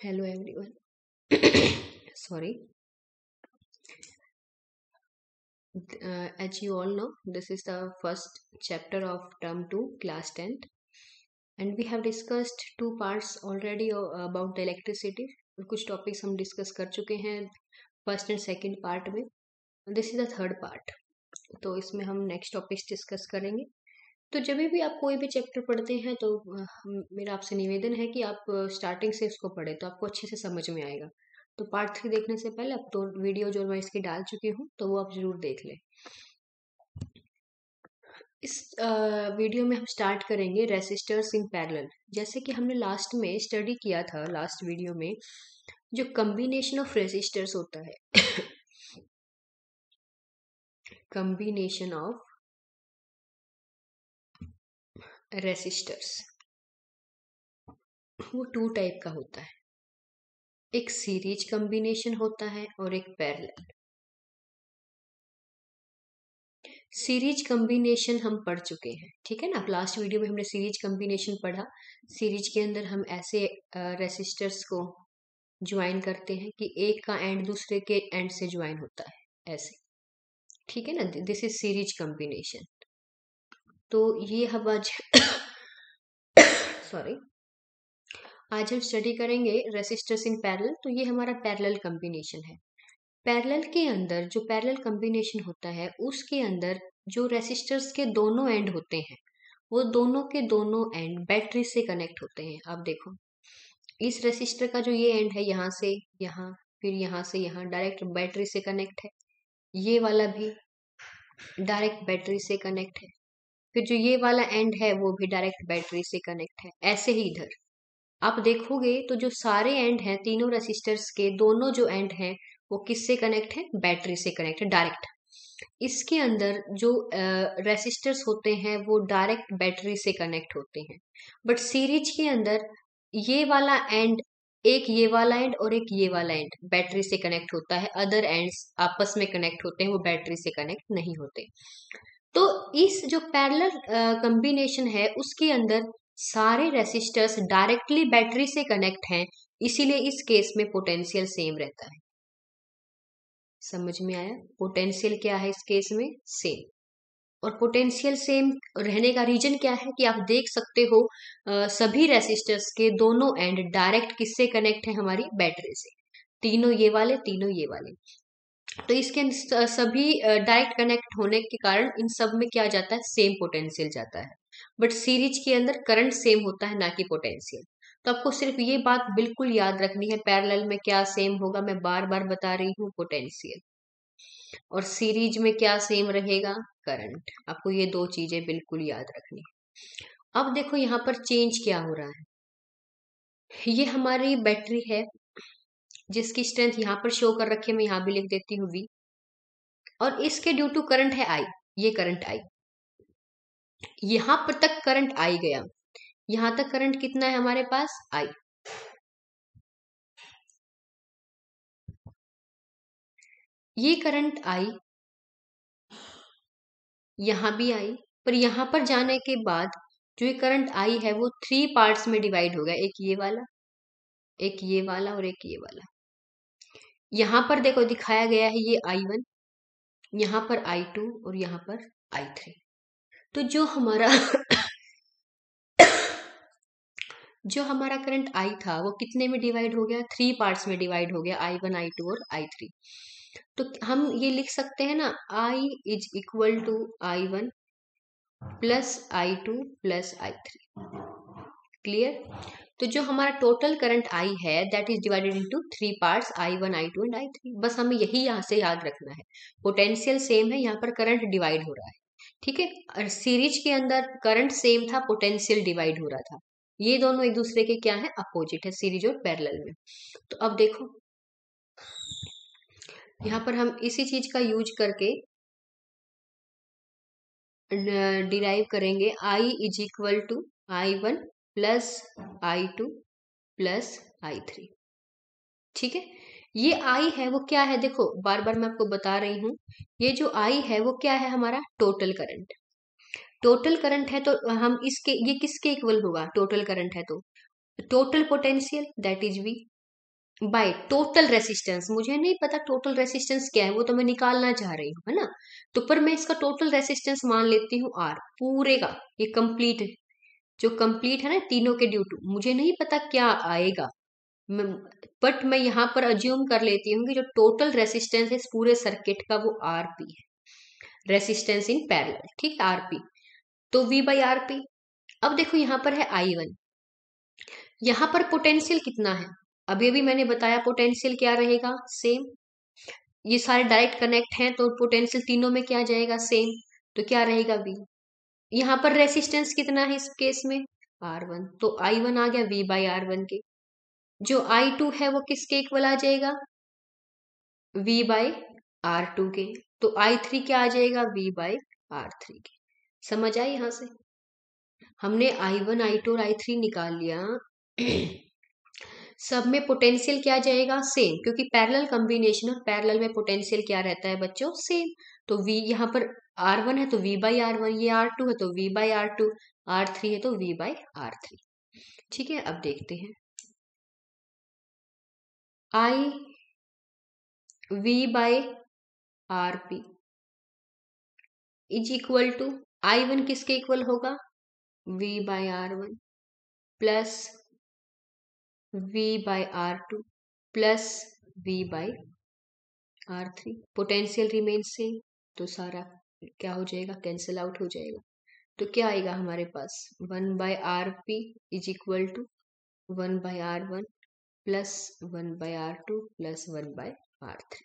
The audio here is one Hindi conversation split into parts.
Hello everyone. Sorry. As you all know, this is the first chapter of term 2, class 10th, and we have discussed two parts already about the electricity. कुछ टॉपिक्स हम डिस्कस कर चुके हैं फर्स्ट एंड सेकंड पार्ट में. This is the third part. तो इसमें हम नेक्स्ट टॉपिक्स डिस्कस करेंगे. तो जब भी आप कोई भी चैप्टर पढ़ते हैं तो मेरा आपसे निवेदन है कि आप स्टार्टिंग से इसको पढ़ें तो आपको अच्छे से समझ में आएगा. तो पार्ट 3 देखने से पहले अब तो वीडियो जो मैं इसकी डाल चुकी हूँ तो वो आप जरूर देख लें. इस वीडियो में हम स्टार्ट करेंगे रेसिस्टर्स इन पैरेलल. जैसे कि हमने लास्ट में स्टडी किया था, लास्ट वीडियो में जो कम्बिनेशन ऑफ रेसिस्टर्स होता है कम्बिनेशन ऑफ रेसिस्टर्स वो टू टाइप का होता है. एक सीरीज कम्बिनेशन होता है और एक पैरेलल. सीरीज कम्बिनेशन हम पढ़ चुके हैं, ठीक है ना. लास्ट वीडियो में हमने सीरीज कम्बिनेशन पढ़ा. सीरीज के अंदर हम ऐसे रेसिस्टर्स को ज्वाइन करते हैं कि एक का एंड दूसरे के एंड से ज्वाइन होता है ऐसे, ठीक है ना. This is series combination. तो ये हम आज सॉरी आज हम स्टडी करेंगे रेसिस्टर्स इन पैरेलल. तो ये हमारा पैरेलल कम्बिनेशन है. पैरेलल के अंदर जो पैरेलल कम्बिनेशन होता है उसके अंदर जो रेसिस्टर्स के दोनों एंड होते हैं वो दोनों के दोनों एंड बैटरी से कनेक्ट होते हैं. आप देखो इस रेसिस्टर का जो ये एंड है यहाँ से यहाँ, फिर यहाँ से यहाँ डायरेक्ट बैटरी से कनेक्ट है. ये वाला भी डायरेक्ट बैटरी से कनेक्ट है. फिर जो ये वाला एंड है वो भी डायरेक्ट बैटरी से कनेक्ट है. ऐसे ही इधर आप देखोगे तो जो सारे एंड हैं तीनों रेसिस्टर्स के दोनों जो एंड हैं वो किससे कनेक्ट है? बैटरी से कनेक्ट है डायरेक्ट. इसके अंदर जो रेसिस्टर्स होते हैं वो डायरेक्ट बैटरी से कनेक्ट होते हैं. बट सीरीज के अंदर ये वाला एंड, एक ये वाला एंड और एक ये वाला एंड बैटरी से कनेक्ट होता है. अदर एंड्स आपस में कनेक्ट होते हैं, वो बैटरी से कनेक्ट नहीं होते. तो इस जो पैरेलल कॉम्बिनेशन है उसके अंदर सारे रेसिस्टर्स डायरेक्टली बैटरी से कनेक्ट हैं, इसीलिए इस केस में पोटेंशियल सेम रहता है. समझ में आया? पोटेंशियल क्या है इस केस में? सेम. और पोटेंशियल सेम रहने का रीजन क्या है कि आप देख सकते हो सभी रेसिस्टर्स के दोनों एंड डायरेक्ट किससे कनेक्ट है? हमारी बैटरी से. तीनों ये वाले, तीनों ये वाले. तो इसके सभी डायरेक्ट कनेक्ट होने के कारण इन सब में क्या जाता है? सेम पोटेंशियल जाता है. बट सीरीज के अंदर करंट सेम होता है, ना कि पोटेंशियल. तो आपको सिर्फ ये बात बिल्कुल याद रखनी है, पैरेलल में क्या सेम होगा. मैं बार बार बता रही हूँ, पोटेंशियल. और सीरीज में क्या सेम रहेगा? करंट. आपको ये दो चीजें बिल्कुल याद रखनी है. अब देखो यहाँ पर चेंज क्या हो रहा है. ये हमारी बैटरी है जिसकी स्ट्रेंथ यहाँ पर शो कर रखी है, मैं यहाँ भी लिख देती हूँ V. और इसके ड्यू टू करंट है I. ये करंट I, यहां पर तक करंट I गया. यहां तक करंट कितना है हमारे पास? I. ये करंट I यहां भी I, पर यहां पर जाने के बाद जो ये करंट I है वो 3 पार्ट्स में डिवाइड हो गया. एक ये वाला, एक ये वाला और एक ये वाला. यहां पर देखो दिखाया गया है ये I1, यहां पर I2 और यहां पर I3. तो जो हमारा जो हमारा करंट I था वो कितने में डिवाइड हो गया? 3 पार्ट्स में डिवाइड हो गया, I1, I2 और I3. तो हम ये लिख सकते हैं ना, I is equal to I1 plus I2 plus I3. Clear? तो जो हमारा टोटल करंट I है that is divided into 3 parts, I1, I2 and I3. बस हमें यही यहाँ से याद रखना है. पोटेंशियल सेम है, यहाँ पर करंट डिवाइड हो रहा है, ठीक है. और सीरीज के अंदर करंट सेम था, पोटेंशियल डिवाइड हो रहा था. ये दोनों एक दूसरे के क्या है? अपोजिट है, सीरीज और पैरेलल में. तो अब देखो यहाँ पर हम इसी चीज का यूज करके डिराइव करेंगे. I is equal to I1 plus I2 plus I3. ठीक है. ये I है वो क्या है? देखो बार बार मैं आपको बता रही हूँ, ये जो I है वो क्या है? हमारा टोटल करंट. टोटल करंट है तो हम इसके, ये किसके इक्वल होगा? टोटल करंट है तो total potential that is V. By total resistance, मुझे नहीं पता टोटल रेसिस्टेंस क्या है, वो तो मैं निकालना चाह रही हूँ, है ना। तो पर मैं इसका टोटल रेसिस्टेंस मान लेती हूँ आर पूरे का, ये कंप्लीट, जो कंप्लीट है ना तीनों के ड्यू टू, मुझे नहीं पता क्या आएगा, बट मैं यहाँ पर अज्यूम कर लेती हूँ कि जो टोटल रेसिस्टेंस है इस पूरे सर्किट का वो आरपी है, रेसिस्टेंस इन पैरेलल, ठीक है, आरपी। तो वी बाई आरपी। अब देखो यहाँ पर है आई वन, यहाँ पर पोटेंशियल कितना है, अभी अभी मैंने बताया पोटेंशियल क्या रहेगा, सेम। ये सारे डायरेक्ट कनेक्ट हैं तो पोटेंशियल तीनों में क्या जाएगा, सेम। तो क्या रहेगा, वी। यहाँ पर रेसिस्टेंस कितना है इस केस में, आर वन, तो आई वन आ गया वी बाई आर वन के। जो आई टू है वो किसके इक्वल आ जाएगा, वी बाई आर टू के। तो आई थ्री क्या आ जाएगा, वी बाई आर थ्री के। समझ आई यहां से, हमने आई वन आई टू और आई थ्री निकाल लिया। सब में पोटेंशियल क्या जाएगा, सेम, क्योंकि पैरेलल कॉम्बिनेशन और पैरेलल में पोटेंशियल क्या रहता है बच्चों, सेम। तो वी यहाँ पर आर वन है तो वी बाई आर वन, ये आर टू है तो V by R two, R three है तो वी बाई आर थ्री। ठीक है, अब देखते हैं, I V by R P is equal to, I one किसके इक्वल होगा, V by R one plus V by R two plus V by R three. Potential remain same, तो सारा क्या हो जाएगा, कैंसिल आउट हो जाएगा। तो क्या आएगा हमारे पास, one by R P is equal to one by R one plus one by R two plus one by R three.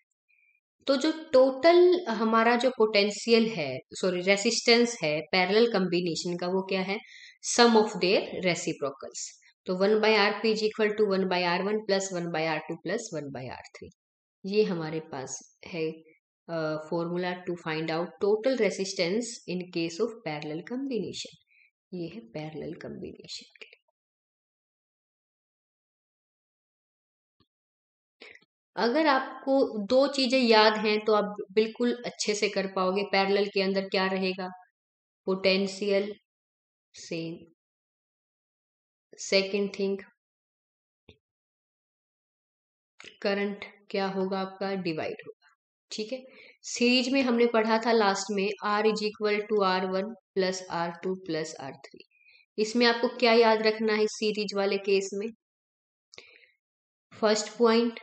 तो जो टोटल हमारा जो पोटेंशियल है, सॉरी रेसिस्टेंस है पैरेलल कॉम्बिनेशन का, वो क्या है, सम ऑफ देयर रेसिप्रोकल्स। तो one by R P is equal to one by R one plus one by R two plus one by R three. ये हमारे पास है formula to find out total resistance in case of parallel combination. ये है पैरेलल कॉम्बिनेशन के लिए। अगर आपको दो चीजें याद हैं तो आप बिल्कुल अच्छे से कर पाओगे। पैरेलल के अंदर क्या रहेगा, potential same, second thing current क्या होगा आपका, डिवाइड होगा। ठीक है, सीरीज में हमने पढ़ा था लास्ट में, R is equal to R one plus R two plus R three. इसमें आपको क्या याद रखना है सीरीज वाले केस में, first point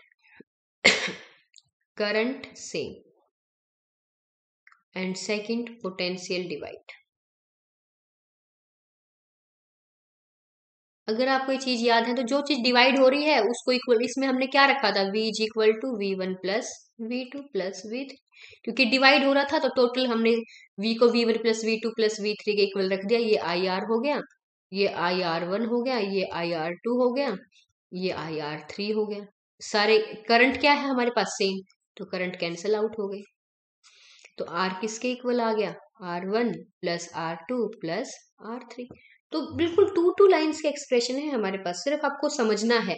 current same and second potential divide. अगर आपको ये चीज याद है तो जो चीज डिवाइड हो रही है उसको इक्वल, इसमें हमने क्या रखा था, v is equal to V one plus V two plus V three, क्योंकि डिवाइड हो रहा था तो टोटल हमने v को V one plus V two plus V three के इक्वल रख दिया। ये आई आर हो गया, ये आई आर वन हो गया, ये आई आर टू हो गया, ये आई आर थ्री हो गया। सारे करंट क्या है हमारे पास, सेम, तो करंट कैंसिल आउट हो गए। तो आर किसके इक्वल आ गया, R one plus R two plus R three. तो बिल्कुल टू टू लाइन्स के एक्सप्रेशन है हमारे पास, सिर्फ आपको समझना है।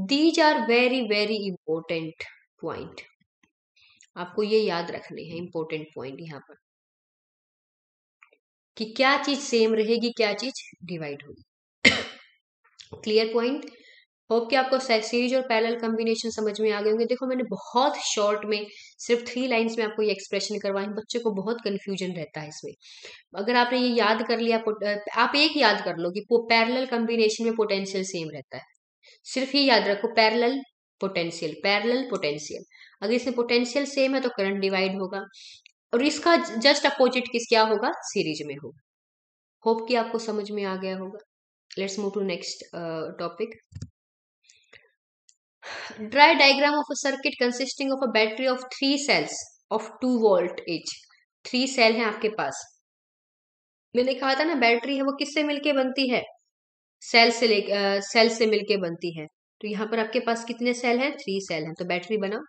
These are very very important point, आपको ये याद रखने हैं इंपॉर्टेंट पॉइंट यहाँ पर, कि क्या चीज सेम रहेगी, क्या चीज डिवाइड होगी। Clear point. होप कि आपको सीरीज और पैरेलल कॉम्बिनेशन समझ में आ गए होंगे। देखो मैंने बहुत शॉर्ट में सिर्फ 3 लाइंस में आपको ये एक्सप्रेशन करवाए, बच्चों को बहुत कंफ्यूजन रहता है इसमें। अगर आपने ये याद कर लिया, आप एक याद कर लो कि पैरेलल कॉम्बिनेशन में पोटेंशियल सेम रहता है, सिर्फ ये याद रखो, पैरेलल पोटेंशियल, पैरेलल पोटेंशियल। अगर इसमें पोटेंशियल सेम है तो करंट डिवाइड होगा, और इसका जस्ट अपोजिट किस क्या होगा, सीरीज में होगा। होप कि आपको समझ में आ गया होगा। Let's move to next topic. Draw a diagram of a circuit consisting of a battery of 3 cells of 2 volt each. 3 cell हैं आपके पास। मैंने कहा था ना बैटरी है वो किससे मिलके बनती है, सेल से मिलके बनती है। तो यहाँ पर आपके पास कितने सेल हैं, 3 सेल हैं। तो बैटरी बना,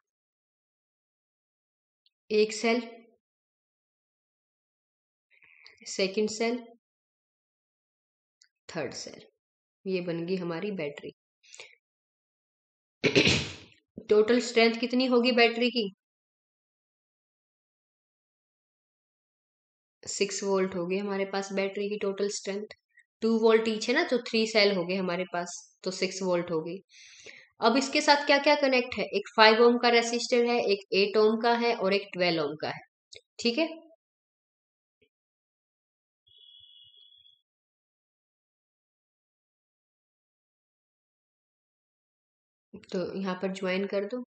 एक cell, second cell, third cell, ये बन गई हमारी बैटरी। टोटल स्ट्रेंथ कितनी होगी बैटरी की, 6 वोल्ट होगी हमारे पास बैटरी की टोटल स्ट्रेंथ। 2 वोल्ट ईच है ना, तो 3 सेल हो गए हमारे पास, तो 6 वोल्ट हो गई। अब इसके साथ क्या क्या कनेक्ट है, एक 5 ओम का रेसिस्टर है, एक 8 ओम का है और एक 12 ओम का है। ठीक है, तो यहाँ पर ज्वाइन कर दो,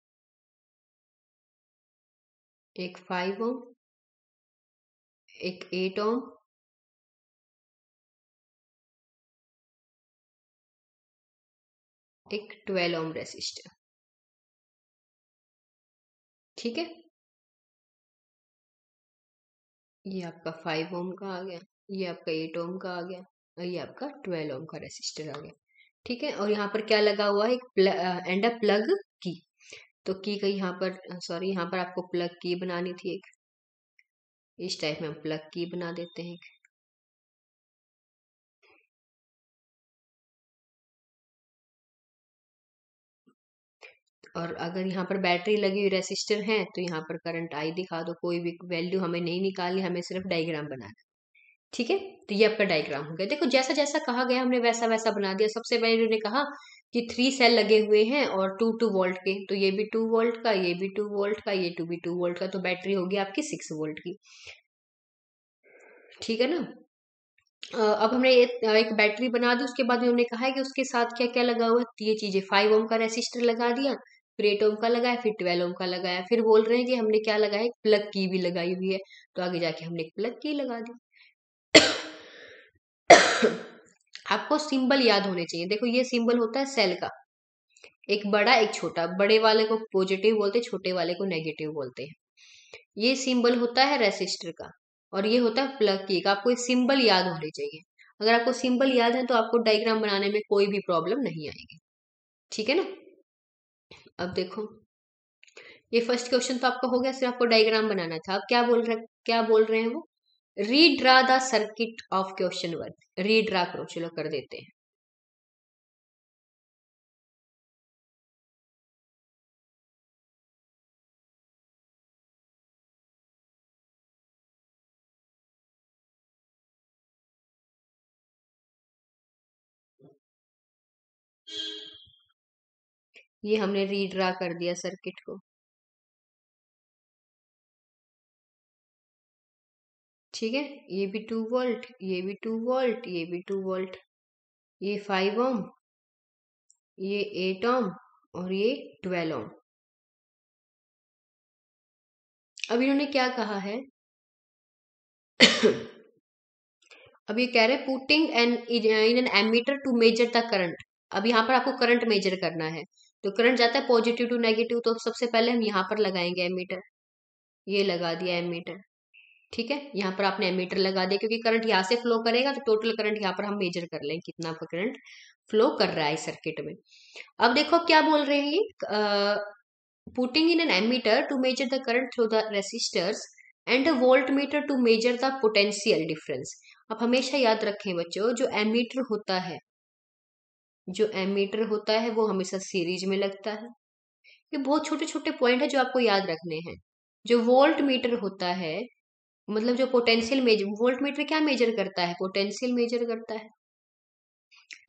एक 5 ओम, एक 8 ओम, एक 12 ओम रेसिस्टर। ठीक है, ये आपका 5 ओम का आ गया, ये आपका 8 ओम का आ गया और ये आपका 12 ओम का रेसिस्टर आ गया। ठीक है, और यहाँ पर क्या लगा हुआ है, एक एंड अ प्लग की। तो की का यहाँ पर, सॉरी, यहाँ पर आपको प्लग की बनानी थी एक, इस टाइप में हम प्लग की बना देते हैं। और अगर यहाँ पर बैटरी लगी हुई रेसिस्टर है तो यहाँ पर करंट आई दिखा दो, कोई भी वैल्यू हमें नहीं निकालनी, हमें सिर्फ डायग्राम बनाना है। ठीक है, तो ये आपका डायग्राम हो गया। देखो जैसा जैसा कहा गया हमने वैसा वैसा बना दिया। सबसे पहले उन्होंने कहा कि 3 सेल लगे हुए हैं और 2 2 वोल्ट के, तो ये भी 2 वोल्ट का, ये भी 2 वोल्ट का, ये टू भी 2 वोल्ट का, तो बैटरी होगी आपकी 6 वोल्ट की। ठीक है ना। अब हमने एक बैटरी बना दी, उसके बाद उन्होंने कहा है कि उसके साथ क्या क्या लगा हुआ है, तो ये चीजें 5 ओम का रेसिस्टर लगा दिया, फिर 8 ओम का लगाया, फिर 12 ओम का लगाया, फिर बोल रहे हैं कि हमने क्या लगाया, एक प्लग की भी लगाई हुई है, तो आगे जाके हमने एक प्लग की लगा दी। आपको सिंबल याद होने चाहिए। देखो ये सिंबल होता है सेल का, एक बड़ा एक छोटा, बड़े वाले को पॉजिटिव बोलते हैं, छोटे वाले को नेगेटिव बोलते हैं। ये सिंबल होता है रेसिस्टर का और ये होता है प्लग की का। आपको ये सिंबल याद होने चाहिए। अगर आपको सिंबल याद है तो आपको डायग्राम बनाने में कोई भी प्रॉब्लम नहीं आएगी। ठीक है ना। अब देखो ये फर्स्ट क्वेश्चन तो आपका हो गया, सिर्फ आपको डायग्राम बनाना था। अब क्या बोल रहे हैं वो, redraw the circuit of question 1। Redraw करो, चलो कर देते हैं। ये हमने रीड्रा कर दिया सर्किट को। ठीक है, ये भी 2 वोल्ट, ये भी 2 वोल्ट, ये भी 2 वोल्ट, ये 5 ओम, ये 8 ओम और ये 12 ओम। अब इन्होंने क्या कहा है, अब ये कह रहे हैं putting an in an ammeter to measure the current. अब यहाँ पर आपको करंट मेजर करना है, तो करंट जाता है पॉजिटिव टू नेगेटिव, तो सबसे पहले हम यहाँ पर लगाएंगे एमीटर। ये लगा दिया एमीटर। ठीक है, यहाँ पर आपने एमीटर लगा दिया क्योंकि करंट यहाँ से फ्लो करेगा, तो टोटल करंट यहाँ पर हम मेजर कर लेंगे कितना करंट फ्लो कर रहा है सर्किट में। अब देखो क्या बोल रहे हैं, putting in an ammeter to measure the current through the resistors and a voltmeter to measure the potential difference. अब हमेशा याद रखें बच्चों, जो एमीटर होता है वो हमेशा सीरीज में लगता है। ये बहुत छोटे छोटे पॉइंट है जो आपको याद रखने हैं। जो वोल्ट मीटर होता है, मतलब जो पोटेंशियल मेजर, वोल्ट मीटर क्या मेजर करता है, पोटेंशियल मेजर करता है।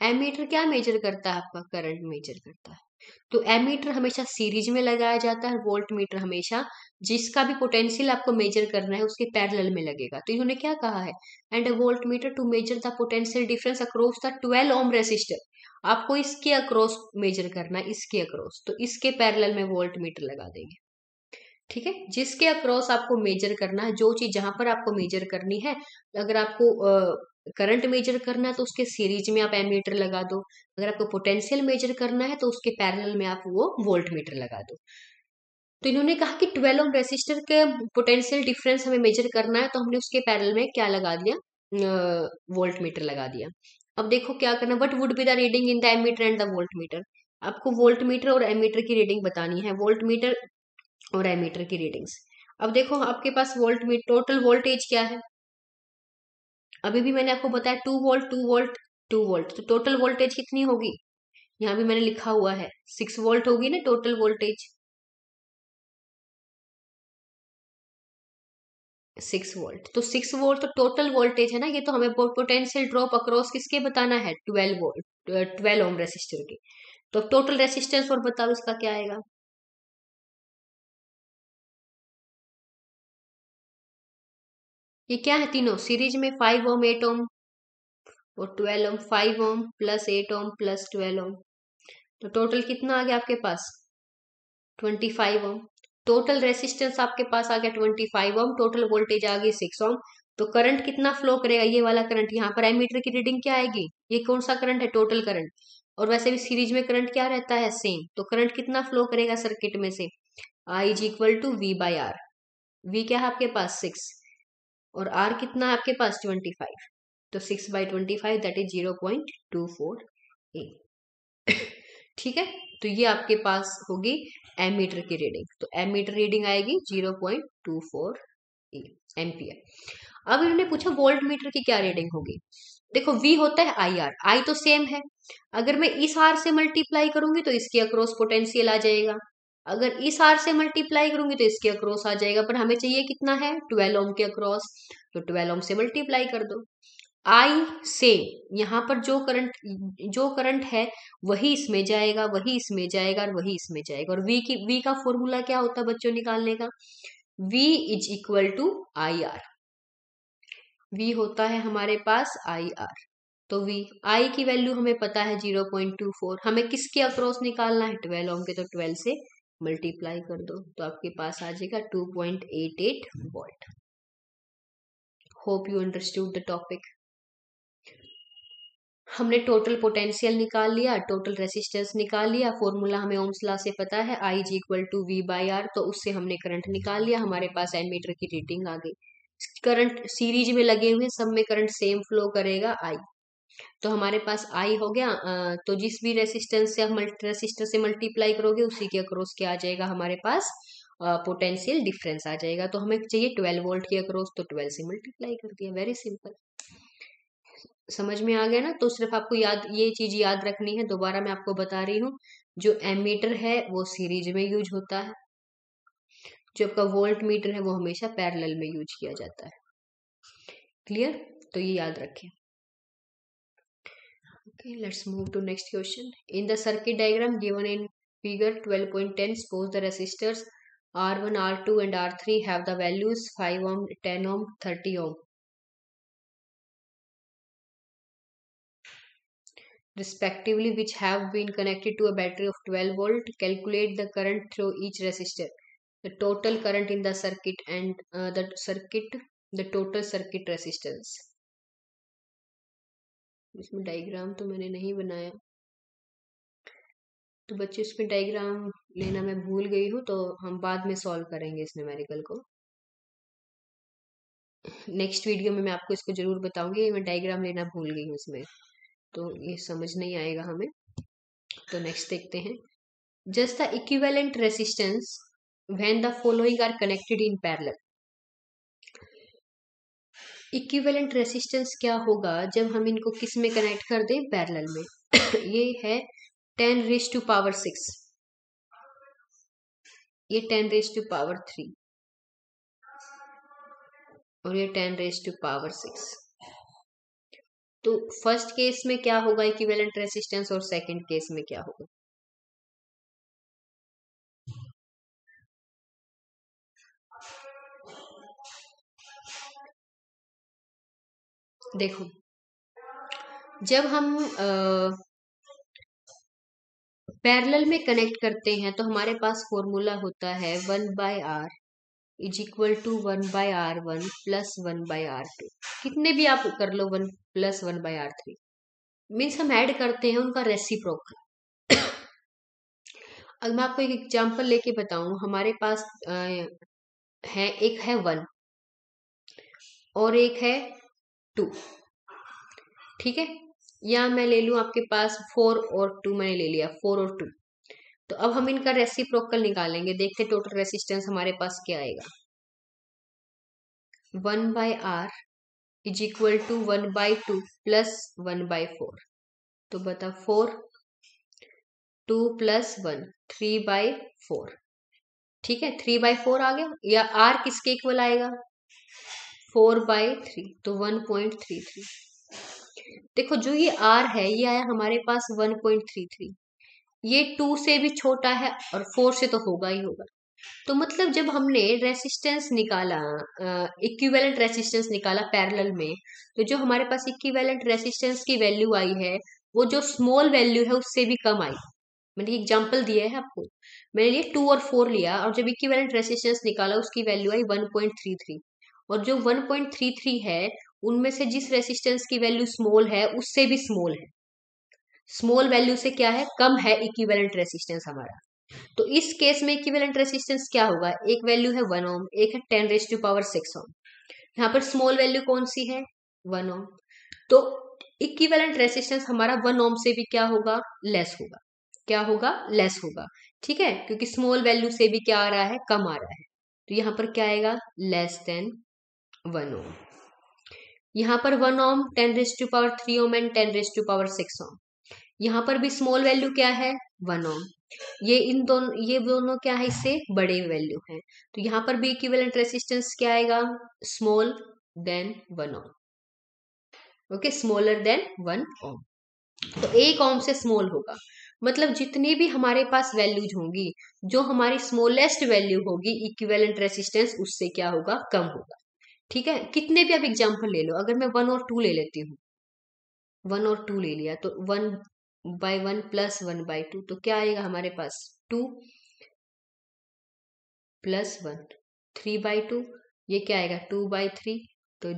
एमीटर क्या मेजर करता है, आपका करंट मेजर करता है। तो एमीटर हमेशा सीरीज में लगाया जाता है, वोल्ट मीटर हमेशा जिसका भी पोटेंशियल आपको मेजर करना है उसके पैरेलल में लगेगा। तो इन्होंने क्या कहा है, and a voltmeter to measure the potential difference across the 12 ohm resistor. आपको इसके अक्रॉस मेजर करना है, इसके अक्रॉस, तो इसके पैरेलल में वोल्ट मीटर लगा देंगे। ठीक है, जिसके अक्रॉस आपको मेजर करना है, जो चीज जहां पर आपको मेजर करनी है, अगर आपको करंट मेजर करना है तो उसके सीरीज में आप एमीटर लगा दो। अगर आपको पोटेंशियल मेजर करना है तो उसके पैरेलल में आप वो वोल्ट मीटर लगा दो। तो इन्होंने कहा कि 12 ओम रेसिस्टर के पोटेंशियल डिफरेंस हमें मेजर करना है, तो हमने उसके पैरेलल में क्या लगा दिया, वोल्ट मीटर लगा दिया। अब देखो क्या करना, what would be the reading in the ammeter and the voltmeter. आपको वोल्ट मीटर और एमीटर की रीडिंग बतानी है, वोल्ट मीटर और एमीटर की रीडिंग्स। अब देखो आपके पास वोल्ट मीटर, टोटल वोल्टेज क्या है, अभी भी मैंने आपको बताया 2 वोल्ट 2 वोल्ट 2 वोल्ट, तो टोटल वोल्टेज कितनी होगी, यहाँ भी मैंने लिखा हुआ है 6 वोल्ट होगी ना टोटल वोल्टेज। 6 वोल्ट, तो 6 वोल्ट तो टोटल वोल्टेज है ना, ये तो हमें पोटेंशियल ड्रॉप अक्रॉस किसके बताना है, 12 वोल्ट 12 ओम रेसिस्टर के। तो टोटल रेसिस्टेंस और बताओ इसका क्या आएगा। ये क्या है, तीनों सीरीज में 5 ओम 8 ओम और 12 ओम। 5 ओम प्लस 8 ओम प्लस 12 ओम, तो टोटल कितना आ गया आपके पास 25 ओम। टोटल रेसिस्टेंस आपके पास आ गया 25 ओम, टोटल वोल्टेज आ गई 6 ओम। तो करंट कितना फ्लो करेगा, ये वाला करंट, यहाँ पर एमीटर की रीडिंग क्या आएगी, ये कौन सा करंट है, टोटल करंट। और वैसे भी सीरीज में करंट क्या रहता है, सेम। तो करंट कितना फ्लो करेगा सर्किट में से, I is equal to V by R. V क्या है आपके पास 6 और आर कितना है आपके पास 25। तो 6/25 दैट इज 0.24 ए। ठीक है, तो ये आपके पास होगी एमीटर की रीडिंग। तो एमीटर रीडिंग आएगी 0.24 एम्पियर। अब इन्होंने पूछा वोल्ट मीटर की क्या रीडिंग होगी। देखो V होता है आई आर, आई तो सेम है। अगर मैं इस आर से मल्टीप्लाई करूंगी तो इसके अक्रॉस पोटेंशियल आ जाएगा, अगर इस आर से मल्टीप्लाई करूंगी तो इसके अक्रॉस आ जाएगा। पर हमें चाहिए कितना है, 12 ओम के अक्रॉस, तो 12 ओम से मल्टीप्लाई कर दो। आई से यहाँ पर जो करंट है वही इसमें जाएगा, वही इसमें जाएगा और वही इसमें जाएगा। और वी का फॉर्मूला क्या होता है बच्चों निकालने का, V is equal to I R. V होता है हमारे पास आई आर। तो वी आई की वैल्यू हमें पता है 0.24, हमें किसके अक्रॉस निकालना है 12 ओम के, तो 12 से मल्टीप्लाई कर दो तो आपके पास आ जाएगा 2.88 volt. Hope you understood the topic. हमने टोटल पोटेंशियल निकाल लिया, टोटल रेसिस्टेंस निकाल लिया, फॉर्मूला हमें ओम्स लॉ से पता है I is equal to V by R, तो उससे हमने करंट निकाल लिया, हमारे पास एमीटर की रीडिंग आ गई। करंट सीरीज में लगे हुए सब में करंट सेम फ्लो करेगा I, तो हमारे पास I हो गया। तो जिस भी रेसिस्टेंस से हम रेसिस्टर से मल्टीप्लाई करोगे उसी के अक्रॉस क्या आ जाएगा हमारे पास, पोटेंशियल डिफरेंस आ जाएगा। तो हमें चाहिए 12 वोल्ट के अक्रॉस, तो 12 से मल्टीप्लाई कर दिया, वेरी सिंपल। समझ में आ गया ना। तो सिर्फ आपको ये चीज याद रखनी है, दोबारा मैं आपको बता रही हूँ, जो एमीटर है वो सीरीज में यूज होता है, जो आपका वोल्ट मीटर है वो हमेशा पैरेलल में यूज किया जाता है। क्लियर, तो ये याद रखें। Okay, let's move to next question. In the circuit diagram given in figure 12.10, suppose the resistors R1, R2 and R3 have the values 5 ohm, 10 ohm, 30 ohm respectively, which have been connected to a battery of 12 volt. Calculate the current through each resistor, the total current in the circuit and the total circuit resistance. इसमें डायग्राम तो मैंने नहीं बनाया, तो बच्चे इसमें डायग्राम लेना मैं भूल गई हूँ, तो हम बाद में सॉल्व करेंगे इस न्यूमेरिकल को। नेक्स्ट वीडियो में मैं आपको इसको जरूर बताऊंगी, मैं डायग्राम लेना भूल गई हूँ इसमें, तो ये समझ नहीं आएगा हमें। तो नेक्स्ट देखते हैं, just the equivalent resistance when the following are connected in parallel. Equivalent resistance क्या होगा जब हम इनको किस में कनेक्ट कर दें, पैरेलल में। ये है 10 रेज़ टू पावर 6, ये 10 रेज़ टू पावर 3 और ये 10 रेज़ टू पावर 6। तो फर्स्ट केस में क्या होगा इक्विवेलेंट रेसिस्टेंस और सेकंड केस में क्या होगा। देखो, जब हम पैरेलल में कनेक्ट करते हैं तो हमारे पास फॉर्मूला होता है 1/r is equal to 1/r1 plus 1/r2। कितने भी आप कर लो, 1 प्लस 1/r3 मीन्स हम ऐड करते हैं उनका रेसिप्रोकल। अब मैं आपको एक एग्जांपल लेके बताऊं, हमारे पास है, एक है 1 और एक है 2, ठीक है। या मैं ले लूं आपके पास 4 और 2, मैंने ले लिया 4 और 2। तो अब हम इनका रेसिप्रोकल निकालेंगे, देखते टोटल रेसिस्टेंस हमारे पास क्या आएगा। 1/r is equal to 1/2 plus 1/4। तो बता 4, 2 प्लस 1 3/4, ठीक है। 3/4 आ गया, या r किसके इक्वल आएगा 4/3, तो 1.33। देखो जो ये r है ये आया हमारे पास 1.33, ये 2 से भी छोटा है और 4 से तो होगा ही होगा। तो मतलब जब हमने रेसिस्टेंस निकाला, इक्विवेलेंट रेसिस्टेंस निकाला पैरेलल में, तो जो हमारे पास इक्विवेलेंट रेसिस्टेंस की वैल्यू आई है वो जो स्मॉल वैल्यू है उससे भी कम आई। मैंने एग्जांपल दिया है आपको, मैंने लिए 2 और 4 लिया और जब इक्विवेलेंट रेसिस्टेंस निकाला उसकी वैल्यू आई 1.33, और जो 1.33 है उनमें से जिस रेसिस्टेंस की वैल्यू स्मॉल है उससे भी स्मॉल है, स्मॉल वैल्यू से क्या है, कम है इक्विवेलेंट रेसिस्टेंस हमारा। तो इस केस में इक्विवेलेंट रेसिस्टेंस क्या होगा, एक वैल्यू है 1 ओम, एक है 10⁻6 ओम। यहाँ पर स्मॉल वैल्यू कौन सी है, 1 ओम। तो इक्विवेलेंट रेसिस्टेंस हमारा 1 ओम से भी क्या होगा, लेस होगा। क्या होगा, लेस होगा। ठीक है, क्योंकि स्मॉल वैल्यू से भी क्या आ रहा है, कम आ रहा है। तो यहाँ पर क्या आएगा, लेस देन 1 ओम। यहाँ पर 1 ओम, 10⁻3 ओम एंड 10⁻6 ओम। यहाँ पर भी स्मॉल वैल्यू क्या है, 1 ओम। ये दोनों क्या है, इससे बड़े वैल्यू है। तो यहाँ पर भी इक्विवेलेंट रेसिस्टेंस क्या आएगा, स्मॉल देन 1 ओम। ओके, स्मॉलर देन 1 ओम। तो 1 ओम से स्मॉल होगा, मतलब जितनी भी हमारे पास वैल्यूज होंगी, जो हमारी स्मॉलेस्ट वैल्यू होगी इक्विवेलेंट रेसिस्टेंस उससे क्या होगा, कम होगा। ठीक है, कितने भी आप एग्जांपल ले लो, अगर मैं 1 और 2 ले लेती हूँ, 1 और 2 ले लिया तो 1/1 प्लस 1/2, तो क्या आएगा हमारे पास, 2 प्लस 1, 3/2, ये क्या आएगा, 2/3, तो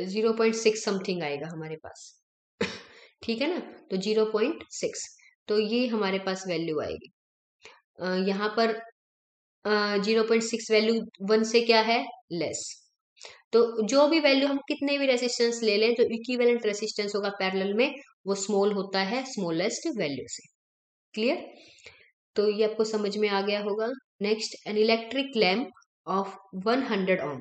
0.6 समथिंग आएगा हमारे पास। ठीक है ना, तो 0.6, तो ये हमारे पास वैल्यू आएगी। यहाँ पर 0.6 वैल्यू 1 से क्या है, लेस। तो जो भी वैल्यू हम कितने भी रेसिस्टेंस ले लें, जो इक्विवेलेंट रेसिस्टेंस होगा पैरेलल में वो स्मॉल होता है स्मॉलेस्ट वैल्यू से। क्लियर, तो ये आपको समझ में आ गया होगा। Next, an electric lamp of 100 ohm,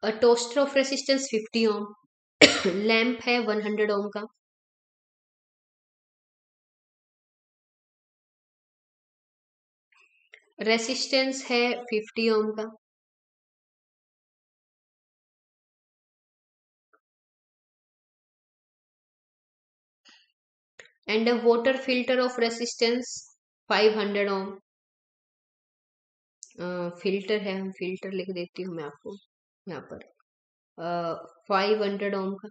a toaster of resistance 50 ohm, lamp है 100 ओम का, रेसिस्टेंस है 50 ओम का, and a water filter of resistance 500 ohm. Filter है, हम फिल्टर लिख देती हूँ मैं आपको यहाँ पर, 500 ओम का,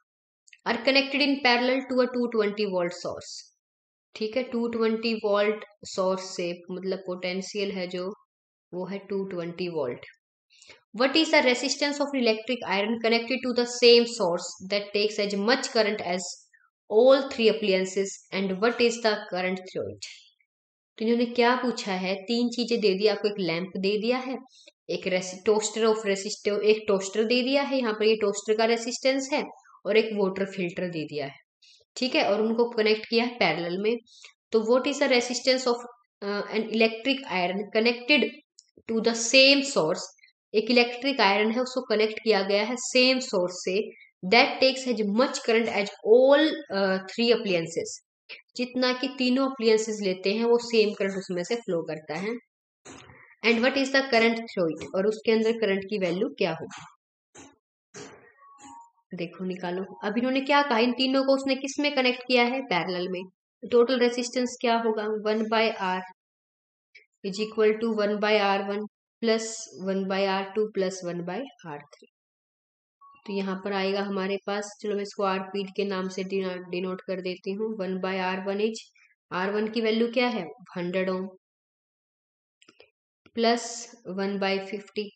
are connected in parallel to a 220 volt source. ठीक है, 220 वोल्ट सोर्स से मतलब पोटेंशियल है जो, वो है 220 volt. What is the resistance of electric iron connected to the same source that takes as much current as all three appliances, and what is the current through it? तो इन्होंने क्या पूछा है, तीन चीजें दे दी आपको, एक लैंप दे दिया है, एक टोस्टर ऑफ रेसिस्टर, एक टोस्टर दे दिया है, यहाँ पर ये टोस्टर का रेसिस्टेंस है, और एक वाटर फिल्टर दे दिया है। ठीक है, और उनको कनेक्ट किया है पैरेलल में। तो what is the resistance of an electric iron connected to the same source, एक इलेक्ट्रिक आयरन है उसको कनेक्ट किया गया है सेम सोर्स से, that takes as much current as all 3 appliances, जितना कि तीनों अप्लायंसेस लेते हैं वो सेम करंट उसमें से फ्लो करता है। And what is the current through it, और उसके अंदर करंट की वैल्यू क्या होगी, देखो निकालो। अब इन्होंने क्या कहा, इन तीनों को उसने किस में कनेक्ट किया है, पैरेलल में। टोटल रेसिस्टेंस क्या होगा, 1/R is equal to 1/R1 plus 1/R2 plus 1/R3। तो यहाँ पर आएगा हमारे पास, चलो मैं इसको आरपी के नाम से डिनोट कर देती हूँ। 1/R1 इज, R1 की वैल्यू क्या है, 100 ओम, प्लस 1/50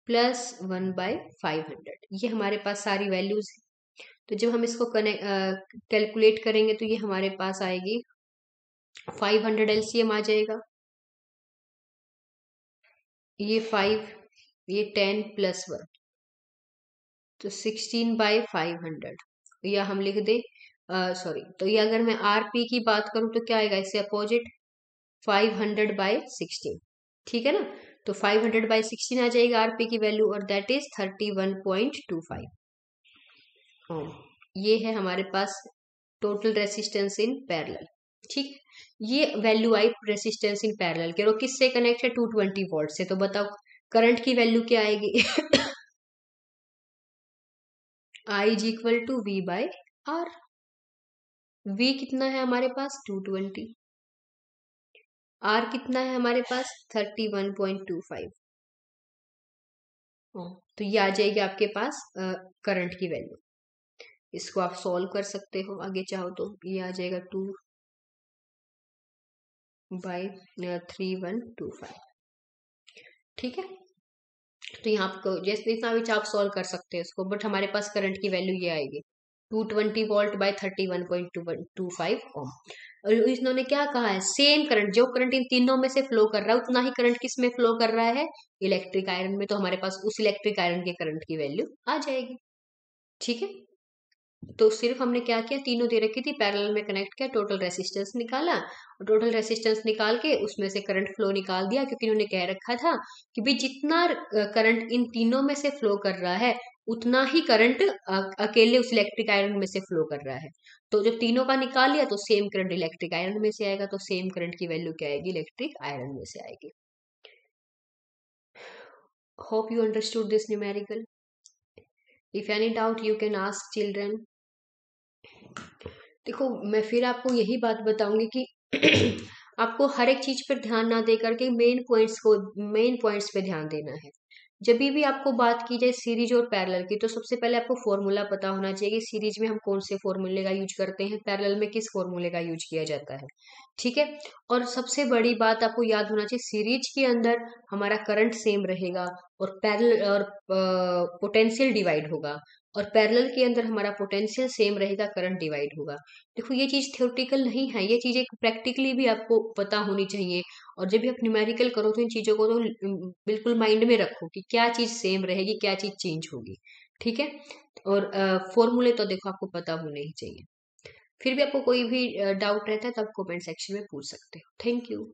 प्लस 1/500, ये हमारे पास सारी वैल्यूज है। तो जब हम इसको कैलकुलेट करेंगे तो ये हमारे पास आएगी 500 एलसीएम आ जाएगा, ये 5, ये 10 प्लस 1, तो 16/500, या हम लिख दे, सॉरी, तो ये अगर मैं आरपी की बात करूं तो क्या आएगा, इससे अपोजिट 500/16। ठीक है ना, तो 500/16 आ जाएगा आरपी की वैल्यू, और दैट इज 31.25 ओम। ये है हमारे पास टोटल रेसिस्टेंस इन पैरेलल। ठीक, ये value I resistance in parallel के, और किससे कनेक्ट है, 220 वोल्ट से। तो बताओ करंट की वैल्यू क्या आएगी? I is equal to V by R. V कितना है हमारे पास, 220। आर कितना है हमारे पास, 31.25। तो ये आ जाएगी आपके पास करंट की वैल्यू। इसको आप सॉल्व कर सकते हो आगे चाहो तो। ये आ जाएगा 2/3125। ठीक है, तो यहाँ आपको जैसे इतना भी आप सॉल्व कर सकते हैं इसको, बट हमारे पास करंट की वैल्यू ये आएगी 220 वोल्ट बाय 31.25 ओम। और इन्होंने क्या कहा है, सेम करंट, जो करंट इन तीनों में से फ्लो कर रहा है उतना ही करंट किस में फ्लो कर रहा है, इलेक्ट्रिक आयरन में। तो हमारे पास उस इलेक्ट्रिक आयरन के करंट की वैल्यू आ जाएगी। ठीक है, तो सिर्फ हमने क्या किया, तीनों दे रखी थी, पैरेलल में कनेक्ट किया, टोटल रेसिस्टेंस निकाला, और टोटल रेसिस्टेंस निकाल के उसमें से करंट फ्लो निकाल दिया, क्योंकि उन्होंने कह रखा था कि भाई जितना करंट इन तीनों में से फ्लो कर रहा है उतना ही करंट अकेले उस इलेक्ट्रिक आयरन में से फ्लो कर रहा है। तो जब तीनों का निकाल लिया तो सेम करंट इलेक्ट्रिक आयरन में से आएगा, तो सेम करंट की वैल्यू क्या आएगी, इलेक्ट्रिक आयरन में से आएगी। Hope you understood this numerical. If any doubt you can ask children. देखो मैं फिर आपको यही बात बताऊंगी कि आपको हर एक चीज पर ध्यान ना दे करके मेन पॉइंट्स पे ध्यान देना है। जब भी आपको बात की जाए सीरीज और पैरेलल की, तो सबसे पहले आपको फॉर्मूला पता होना चाहिए कि सीरीज में हम कौन से फॉर्मूले का यूज करते हैं, पैरेलल में किस फॉर्मूले का यूज किया जाता है। ठीक है, और सबसे बड़ी बात आपको याद होना चाहिए, सीरीज के अंदर हमारा करंट सेम रहेगा और पैरेलल और पोटेंशियल डिवाइड होगा, और पैरेलल के अंदर हमारा पोटेंशियल सेम रहेगा, करंट डिवाइड होगा। देखो ये चीज थ्योरेटिकल नहीं है, ये चीज एक प्रैक्टिकली भी आपको पता होनी चाहिए। और जब भी आप न्यूमेरिकल करो तो इन चीजों को तो बिल्कुल माइंड में रखो कि क्या चीज सेम रहेगी, क्या चीज चेंज होगी। ठीक है, और फॉर्मूले तो देखो आपको पता होने ही चाहिए। फिर भी आपको कोई भी डाउट रहता है तो आप कमेंट सेक्शन में पूछ सकते हो। Thank you.